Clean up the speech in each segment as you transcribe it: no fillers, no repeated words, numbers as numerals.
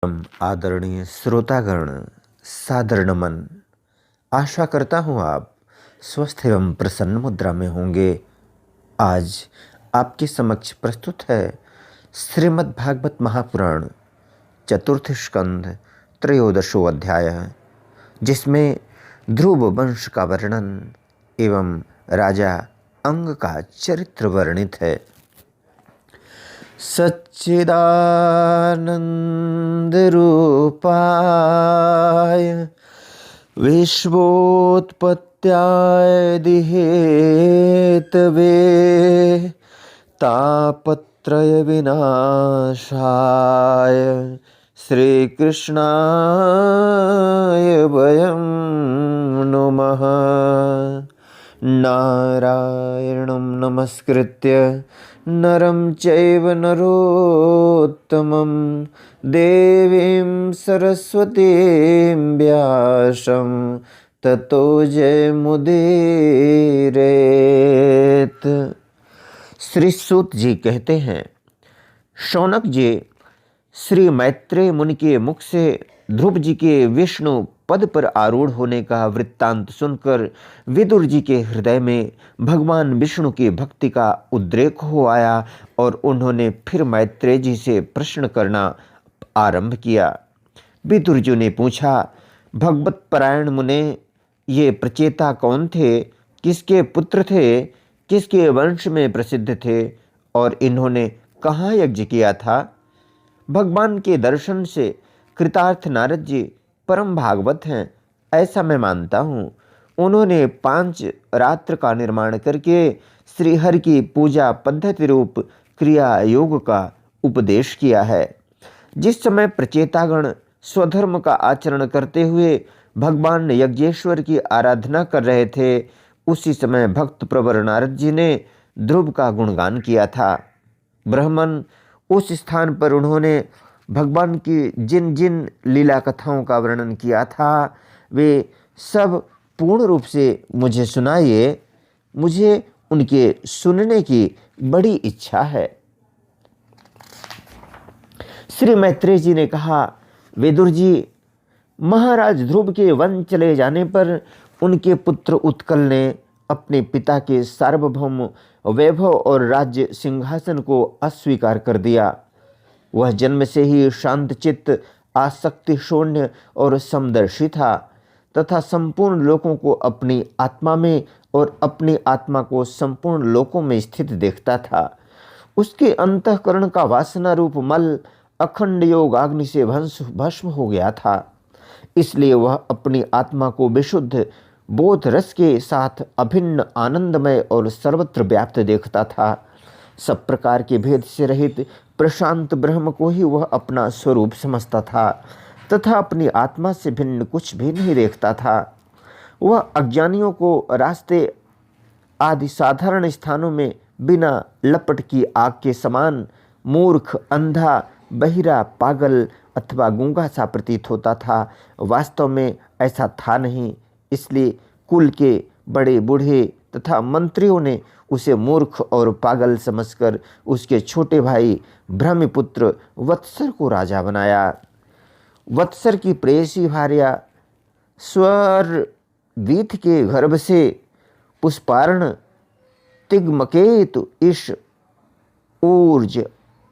आदरणीय श्रोतागण, सादर नमन। आशा करता हूँ आप स्वस्थ एवं प्रसन्न मुद्रा में होंगे। आज आपके समक्ष प्रस्तुत है श्रीमद् भागवत महापुराण चतुर्थ स्कंध त्रयोदशो अध्याय, जिसमें ध्रुव वंश का वर्णन एवं राजा अंग का चरित्र वर्णित है। सच्चिदानंदरूपाय विश्वोत्पत्त्यादि हेतवे तापत्रय विनाशाय श्रीकृष्णाय वयं नुमः। नारायणं नमस्कृत्य नरं चैव नरोत्तमं देवीं सरस्वतीं व्यासं ततो जयमुदीरयेत्। श्री सूत जी कहते हैं, शौनक जी श्री मैत्रेय मुनि के मुख से ध्रुव जी के विष्णु पद पर आरूढ़ होने का वृत्तांत सुनकर विदुर जी के हृदय में भगवान विष्णु की भक्ति का उद्रेक हो आया और उन्होंने फिर मैत्रेय जी से प्रश्न करना आरंभ किया। विदुर जी ने पूछा, भगवत परायण मुने, ये प्रचेता कौन थे? किसके पुत्र थे? किसके वंश में प्रसिद्ध थे? और इन्होंने कहाँ यज्ञ किया था? भगवान के दर्शन से कृतार्थ नारद जी परम भागवत हैं, ऐसा मैं मानता हूँ। उन्होंने 5 रात्र का निर्माण करके श्रीहरि की पूजा पद्धति रूप क्रिया योग का उपदेश किया है। जिस समय प्रचेतागण स्वधर्म का आचरण करते हुए भगवान यज्ञेश्वर की आराधना कर रहे थे, उसी समय भक्त प्रवर नारद जी ने ध्रुव का गुणगान किया था। ब्राह्मण उस स्थान पर उन्होंने भगवान की जिन जिन लीला कथाओं का वर्णन किया था, वे सब पूर्ण रूप से मुझे सुनाइए। मुझे उनके सुनने की बड़ी इच्छा है। श्री मैत्रेय जी ने कहा, विदुर जी, महाराज ध्रुव के वन चले जाने पर उनके पुत्र उत्कल ने अपने पिता के सार्वभौम वैभव और राज्य सिंहासन को अस्वीकार कर दिया। वह जन्म से ही शांतचित्त, आसक्ति शून्य और समदर्शी था तथा संपूर्ण लोकों को अपनी आत्मा में और अपनी आत्मा को संपूर्ण लोकों में स्थित देखता था। उसके अंतःकरण का वासना रूप मल अखंड योगाग्नि से भस्म हो गया था। इसलिए वह अपनी आत्मा को विशुद्ध बोध रस के साथ अभिन्न आनंदमय और सर्वत्र व्याप्त देखता था। सब प्रकार के भेद से रहित प्रशांत ब्रह्म को ही वह अपना स्वरूप समझता था तथा अपनी आत्मा से भिन्न कुछ भी नहीं देखता था। वह अज्ञानियों को रास्ते आदि साधारण स्थानों में बिना लपट की आग के समान मूर्ख, अंधा, बहिरा, पागल अथवा गूंगा सा प्रतीत होता था। वास्तव में ऐसा था नहीं। इसलिए कुल के बड़े बूढ़े तथा मंत्रियों ने उसे मूर्ख और पागल समझकर उसके छोटे भाई ब्रह्मपुत्र वत्सर को राजा बनाया। वत्सर की प्रेयसी भार्या स्वरवीथ के गर्भ से पुष्पार्ण, तिग्मकेतु, ईश, ऊर्ज,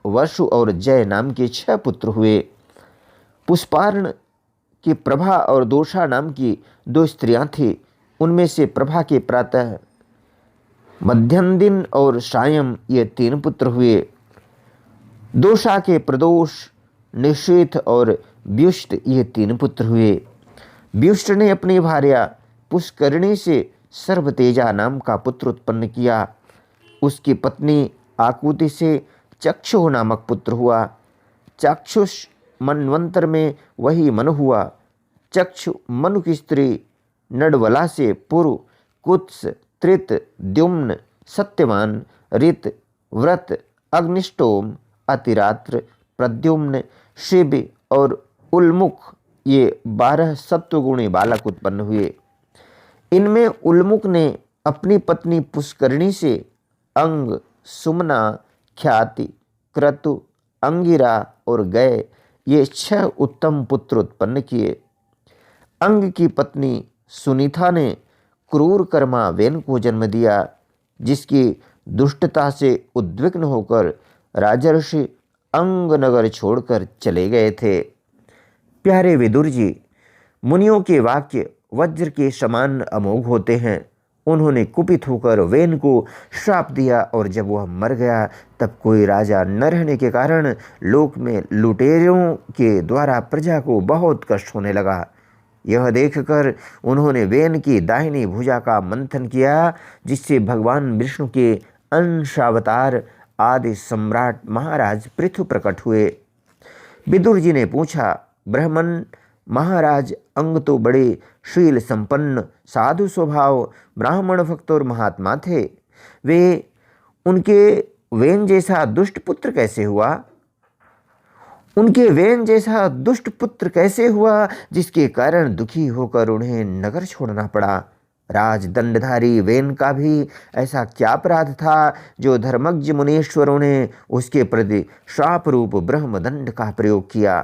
वसु और जय नाम के 6 पुत्र हुए। पुष्पार्ण की प्रभा और दोषा नाम की 2 स्त्रियां थी। उनमें से प्रभा के प्रातः, मध्यम दिन और सायं ये 3 पुत्र हुए। दोषा के प्रदोष, निषेध और व्युष्ट ये 3 पुत्र हुए। व्युष्ट ने अपनी भार्या पुष्करणी से सर्वतेजा नाम का पुत्र उत्पन्न किया। उसकी पत्नी आकुति से चक्षु नामक पुत्र हुआ। चाक्षुष मनवंतर में वही मनु हुआ। चक्षु मनु की स्त्री नडवला से पुरु, कुत्स, त्रित, द्युम्न, सत्यवान, रित, व्रत, अग्निष्टोम, अतिरात्र, प्रद्युम्न, शिव और उल्मुख ये 12 सत्वगुणी बालक उत्पन्न हुए। इनमें उल्मुख ने अपनी पत्नी पुष्करणी से अंग, सुमना, ख्याति, क्रतु, अंगिरा और गय ये 6 उत्तम पुत्र उत्पन्न किए। अंग की पत्नी सुनीता ने क्रूर कर्मा वेन को जन्म दिया, जिसकी दुष्टता से उद्विग्न होकर राजर्षि अंग नगर छोड़कर चले गए थे। प्यारे विदुर जी, मुनियों के वाक्य वज्र के समान अमोघ होते हैं। उन्होंने कुपित होकर वेन को श्राप दिया और जब वह मर गया तब कोई राजा न रहने के कारण लोक में लुटेरों के द्वारा प्रजा को बहुत कष्ट होने लगा। यह देखकर उन्होंने वेन की दाहिनी भुजा का मंथन किया, जिससे भगवान विष्णु के अंशावतार आदि सम्राट महाराज पृथु प्रकट हुए। विदुर जी ने पूछा, ब्राह्मण महाराज अंग तो बड़े शील संपन्न साधु स्वभाव ब्राह्मण भक्त और महात्मा थे, वे उनके वेन जैसा दुष्ट पुत्र कैसे हुआ? उनके वेन जैसा दुष्ट पुत्र कैसे हुआ जिसके कारण दुखी होकर उन्हें नगर छोड़ना पड़ा? राजदंडधारी वेन का भी ऐसा क्या अपराध था जो धर्मज्ञ मुनीश्वरों ने उसके प्रति श्राप रूप ब्रह्मदंड का प्रयोग किया?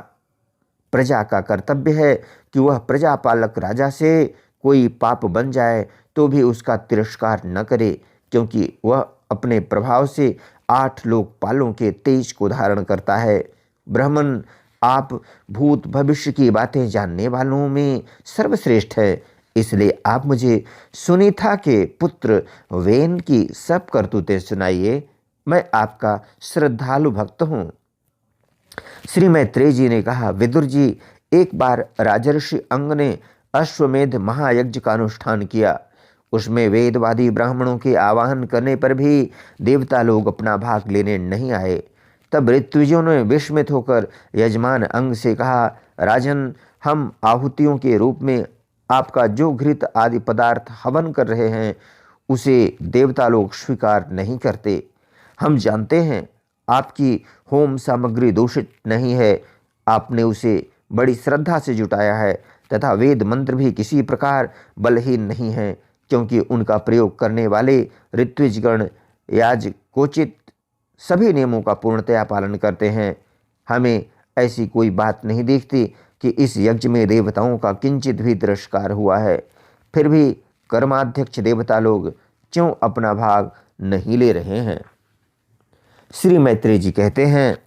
प्रजा का कर्तव्य है कि वह प्रजापालक राजा से कोई पाप बन जाए तो भी उसका तिरस्कार न करे, क्योंकि वह अपने प्रभाव से 8 लोकपालों के तेज को धारण करता है। ब्राह्मण, आप भूत भविष्य की बातें जानने वालों में सर्वश्रेष्ठ है, इसलिए आप मुझे सुनीता के पुत्र वेन की सब करतूतें सुनाइए। मैं आपका श्रद्धालु भक्त हूँ। श्री मैत्रेय जी ने कहा, विदुर जी, एक बार राजर्षि अंग ने अश्वमेध महायज्ञ का अनुष्ठान किया। उसमें वेदवादी ब्राह्मणों के आवाहन करने पर भी देवता लोग अपना भाग लेने नहीं आए। तब ऋत्विजों ने विस्मित होकर यजमान अंग से कहा, राजन, हम आहुतियों के रूप में आपका जो घृत आदि पदार्थ हवन कर रहे हैं उसे देवता लोग स्वीकार नहीं करते। हम जानते हैं आपकी होम सामग्री दूषित नहीं है, आपने उसे बड़ी श्रद्धा से जुटाया है तथा वेद मंत्र भी किसी प्रकार बलहीन नहीं है, क्योंकि उनका प्रयोग करने वाले ऋत्विजगण याजकोचित सभी नियमों का पूर्णतया पालन करते हैं। हमें ऐसी कोई बात नहीं दिखती कि इस यज्ञ में देवताओं का किंचित भी तिरस्कार हुआ है। फिर भी कर्माध्यक्ष देवता लोग क्यों अपना भाग नहीं ले रहे हैं? श्री मैत्रेय जी कहते हैं,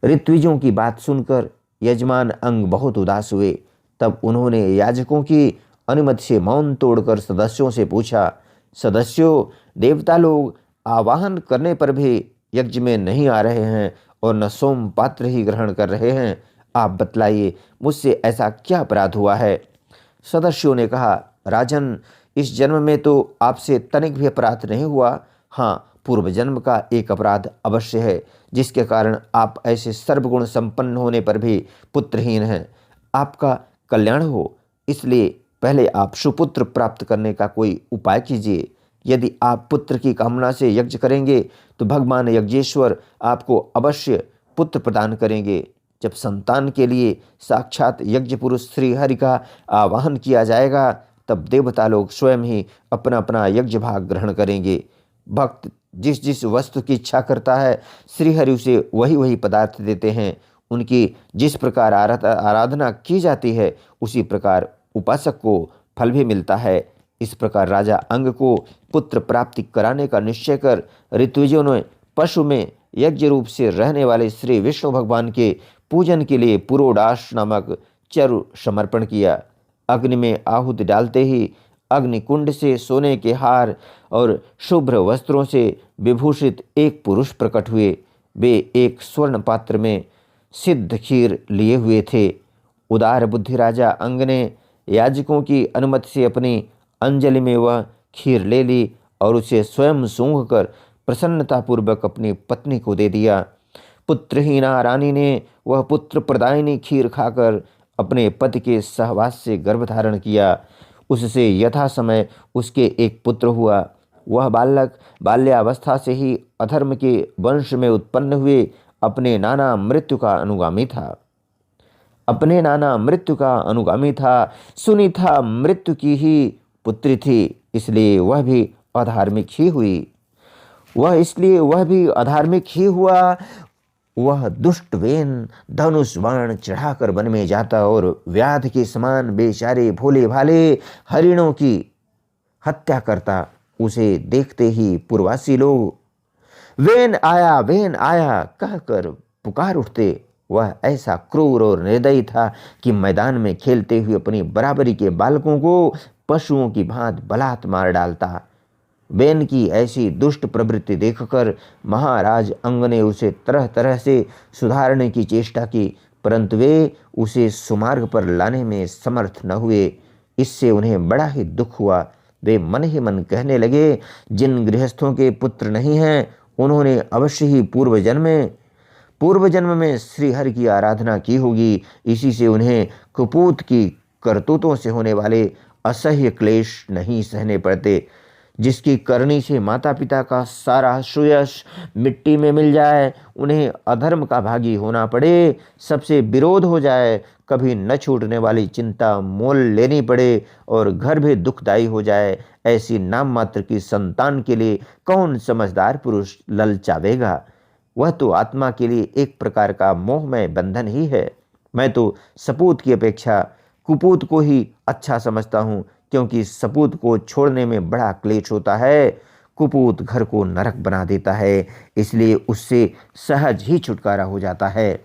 ऋत्विजों की बात सुनकर यजमान अंग बहुत उदास हुए। तब उन्होंने याजकों की अनुमति से मौन तोड़कर सदस्यों से पूछा, सदस्यों, देवता लोग आवाहन करने पर भी यज्ञ में नहीं आ रहे हैं और न सोम पात्र ही ग्रहण कर रहे हैं। आप बतलाइए, मुझसे ऐसा क्या अपराध हुआ है? सदस्यों ने कहा, राजन, इस जन्म में तो आपसे तनिक भी अपराध नहीं हुआ। हाँ, पूर्व जन्म का एक अपराध अवश्य है, जिसके कारण आप ऐसे सर्वगुण संपन्न होने पर भी पुत्रहीन हैं। आपका कल्याण हो, इसलिए पहले आप सुपुत्र प्राप्त करने का कोई उपाय कीजिए। यदि आप पुत्र की कामना से यज्ञ करेंगे तो भगवान यज्ञेश्वर आपको अवश्य पुत्र प्रदान करेंगे। जब संतान के लिए साक्षात यज्ञ पुरुष श्री हरि का आवाहन किया जाएगा तब देवता लोग स्वयं ही अपना अपना यज्ञ भाग ग्रहण करेंगे। भक्त जिस जिस वस्तु की इच्छा करता है श्रीहरि उसे वही वही पदार्थ देते हैं। उनकी जिस प्रकार आराधना की जाती है उसी प्रकार उपासक को फल भी मिलता है। इस प्रकार राजा अंग को पुत्र प्राप्ति कराने का निश्चय कर ऋत्विजों ने पशु में यज्ञ रूप से रहने वाले श्री विष्णु भगवान के पूजन के लिए पुरोडाश नामक चरु समर्पण किया। अग्नि में आहुति डालते ही अग्निकुंड से सोने के हार और शुभ्र वस्त्रों से विभूषित एक पुरुष प्रकट हुए। वे एक स्वर्ण पात्र में सिद्ध खीर लिए हुए थे। उदार बुद्धि राजा अंग ने याजकों की अनुमति से अपनी अंजलि में वह खीर ले ली और उसे स्वयं सूंघ कर प्रसन्नतापूर्वक अपनी पत्नी को दे दिया। पुत्रहीना रानी ने वह पुत्र प्रदायिनी खीर खाकर अपने पति के सहवास से गर्भ धारण किया। उससे यथा समय उसके एक पुत्र हुआ। वह बालक बाल्यावस्था से ही अधर्म के वंश में उत्पन्न हुए अपने नाना मृत्यु का अनुगामी था। सुनीता मृत्यु की ही पुत्री थी, इसलिए वह भी अधार्मिक ही हुआ। वह दुष्ट वेन धनुष बाण चढ़ाकर वन में जाता और व्याध के समान बेचारे भोले भाले हरिणों की हत्या करता। उसे देखते ही पूर्ववासी लोग वेन आया कहकर पुकार उठते। वह ऐसा क्रूर और निर्दयी था कि मैदान में खेलते हुए अपनी बराबरी के बालकों को पशुओं की भांति बलात् मार डालता। वेन की ऐसी दुष्ट प्रवृत्ति देखकर महाराज अंग ने उसे तरह तरह से सुधारने की चेष्टा की, परंतु वे उसे सुमार्ग पर लाने में समर्थ न हुए। इससे उन्हें बड़ा ही दुख हुआ। वे मन ही मन कहने लगे, जिन गृहस्थों के पुत्र नहीं हैं उन्होंने अवश्य ही पूर्व जन्म में श्री हरि की आराधना की होगी। इसी से उन्हें कुपूत की करतूतों से होने वाले असह्य क्लेश नहीं सहने पड़ते। जिसकी करनी से माता पिता का सारा सुयश मिट्टी में मिल जाए, उन्हें अधर्म का भागी होना पड़े, सबसे विरोध हो जाए, कभी न छूटने वाली चिंता मोल लेनी पड़े और घर भी दुखदायी हो जाए, ऐसी नाम मात्र की संतान के लिए कौन समझदार पुरुष ललचावेगा। वह तो आत्मा के लिए एक प्रकार का मोहमय बंधन ही है। मैं तो सपूत की अपेक्षा कुपूत को ही अच्छा समझता हूँ, क्योंकि सपूत को छोड़ने में बड़ा क्लेश होता है। कुपूत घर को नरक बना देता है, इसलिए उससे सहज ही छुटकारा हो जाता है।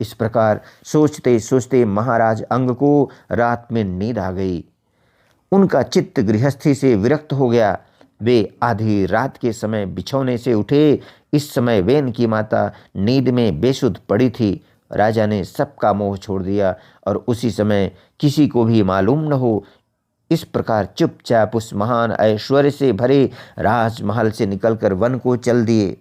इस प्रकार सोचते सोचते महाराज अंग को रात में नींद आ गई। उनका चित्त गृहस्थी से विरक्त हो गया। वे आधी रात के समय बिछौने से उठे। इस समय वेन की माता नींद में बेसुध पड़ी थी। राजा ने सबका मोह छोड़ दिया और उसी समय किसी को भी मालूम न हो, इस प्रकार चुपचाप उस महान ऐश्वर्य से भरे राजमहल से निकलकर वन को चल दिए।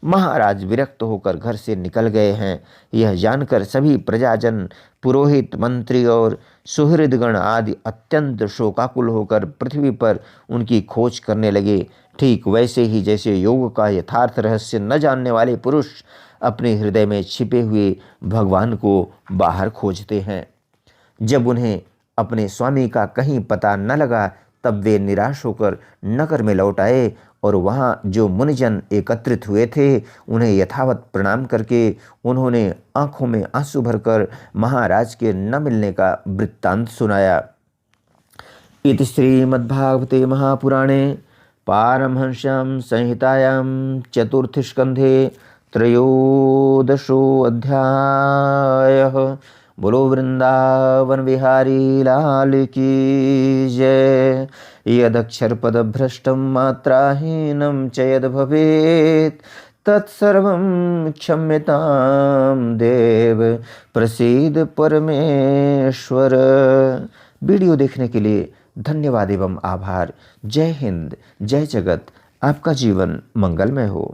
महाराज विरक्त होकर घर से निकल गए हैं, यह जानकर सभी प्रजाजन, पुरोहित, मंत्री और सुहृदगण आदि अत्यंत शोकाकुल होकर पृथ्वी पर उनकी खोज करने लगे। ठीक वैसे ही जैसे योग का यथार्थ रहस्य न जानने वाले पुरुष अपने हृदय में छिपे हुए भगवान को बाहर खोजते हैं। जब उन्हें अपने स्वामी का कहीं पता न लगा, तब वे निराश होकर नगर में लौट आए और वहाँ जो मुनिजन एकत्रित हुए थे उन्हें यथावत प्रणाम करके उन्होंने आंखों में आंसू भरकर महाराज के न मिलने का वृत्तांत सुनाया। इति श्रीमद्भागवते महापुराणे पारमहंस्यां संहितायां चतुर्थ स्कंधे त्रयोदशो अध्यायः। बोलो वृंदावन बिहारी लाल की जय। यदक्षर पद भ्रष्टं मात्राहीनं च यद भवेत् तत्सर्वं क्षम्यतां देव प्रसीद परमेश्वर। वीडियो देखने के लिए धन्यवाद एवं आभार। जय हिंद, जय जगत। आपका जीवन मंगलमय हो।